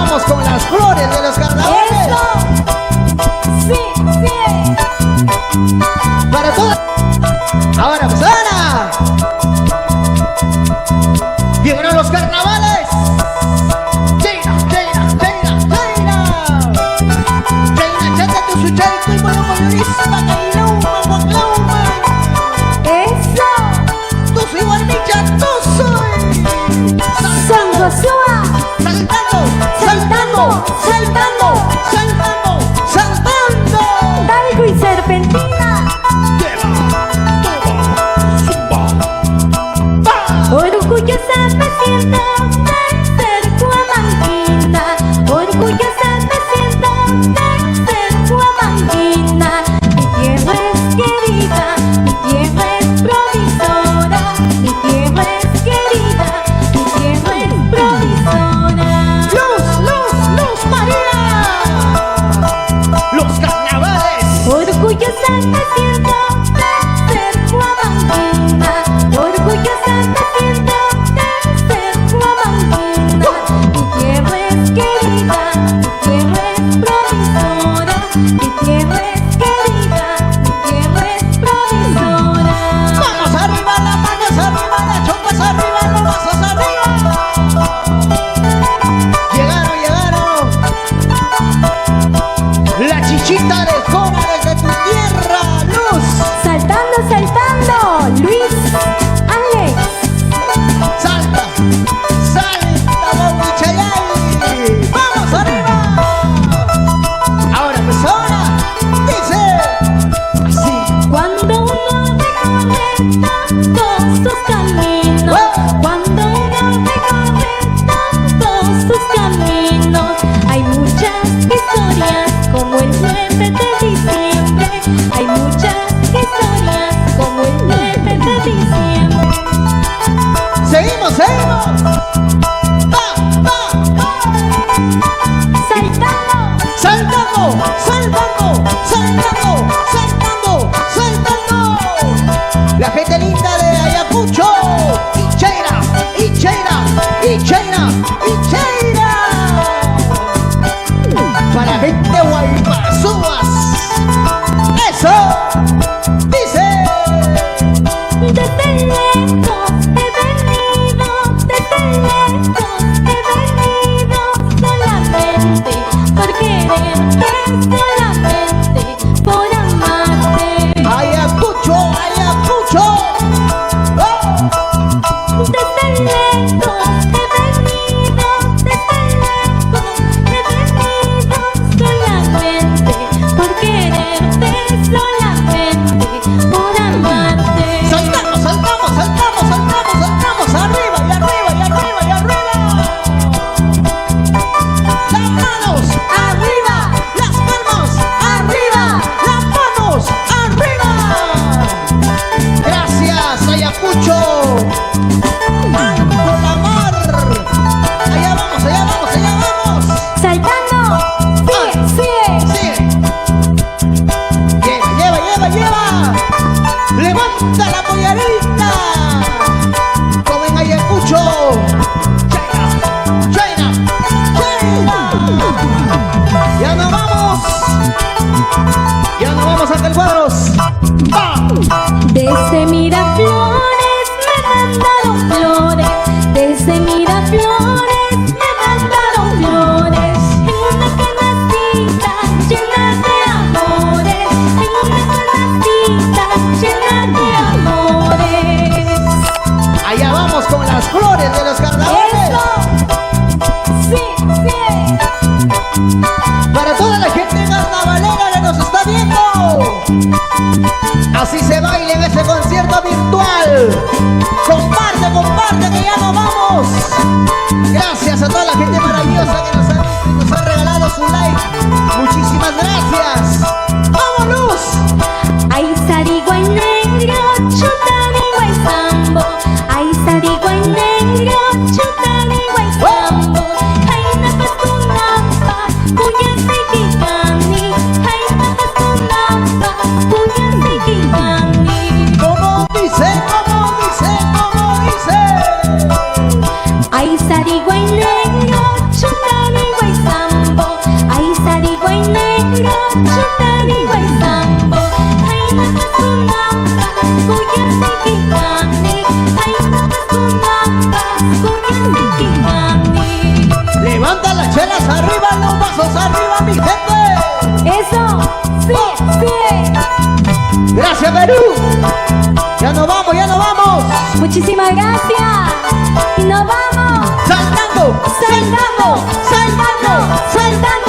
vamos con las flores de los carnavales. ¡Eso! ¡Sí, sí! Para todas. Ahora pues Ana. Llegaron los carnavales. China, China, China, China. China, chata tu sucharito y bueno colorista, cailuma, guaclauma. ¡Eso! Tú soy guarnicha, tú soy. ¡San Joshua! Saltando, saltando, saltando, saltando, saltando. ¡Talco y serpentina! Orgullosa me siento de ser cuamanquina. Orgullosa me siento de ser cuamanquina. Mi tierra es querida, mi tierra es provisora. Mi tierra es querida, mi tierra es provisora. ¡Luz, luz, luz, María! Los carnavales. Orgullosa me siento de ser cuamanquina. Orgullosa me siento de ser cuamanquina. Mi tierra es querida, mi tierra es provisora. Mi tierra es querida, mi tierra es provisora. Vamos arriba, las manos arriba, las chompas arriba, los vasos arriba. Llegaron, llegaron. La chichita de Jona desde tu tierra, Luz. Saltando, saltando, Luis, Alex. Salta, salta, Baudichayali. Vamos arriba. Ahora pues ahora, dice así. Cuando uno recorre todos sus caminos, cuando uno recorre todos sus caminos, hay muchas historias como el 9 de diciembre, hay muchas historias como el 9 de diciembre. Seguimos, seguimos. Va, va, va. Saltando, Saltando, saltando, saltando, saltando, saltando. La gente linda de Ayacucho. Y Cheira, y Cheira, y Cheira, y Cheira. Para gente de Guaypazúas. Eso. Dice. desde lejos he venido, desde lejos he venido solamente por quererte, solamente por amarte. Ayacucho, Ayacucho. Oh. Desde lejos he venido, desde lejos he venido solamente por quererte, solamente por amarte. Saltamos, saltamos, saltamos, saltamos, saltamos. Arriba y arriba y arriba y arriba. Las manos arriba, las manos arriba, las manos arriba. Gracias, Ayacucho. Por la mar. Allá vamos, allá vamos, allá vamos. Saltando, sigue, sigue. Sigue. Lleva, lleva, lleva, lleva. Levanta la pollerita. Como en Ayacucho. China, China, China. Ya nos vamos. Ya nos vamos hasta el Cuadros. ¡Va! Desde Miraflores me mandaron flores, desde Miraflores me mandaron flores, en una canastita llena de amores, en una canastita llena de amores. Allá vamos con las flores de los carnavales. ¡Eso! ¡Sí, sí! Para toda la gente carnavalera que nos está viendo. Así se baila en ese concierto virtual. Comparte, comparte que ya nos vamos. Gracias a toda la gente maravillosa que nos ha regalado su like. Muchísimas gracias. ¡Vamos, Luz! Ay, sariguay negro, chutariguay sambo. Ay, sariguay negro, chutariguay sambo. Ay, napatunapa, puya sikikani. Ay, napatunapa, puya sikikani. ¿Cómo dice? ¿Cómo dice? ¿Cómo dice? Ay, sariguay negro, suelta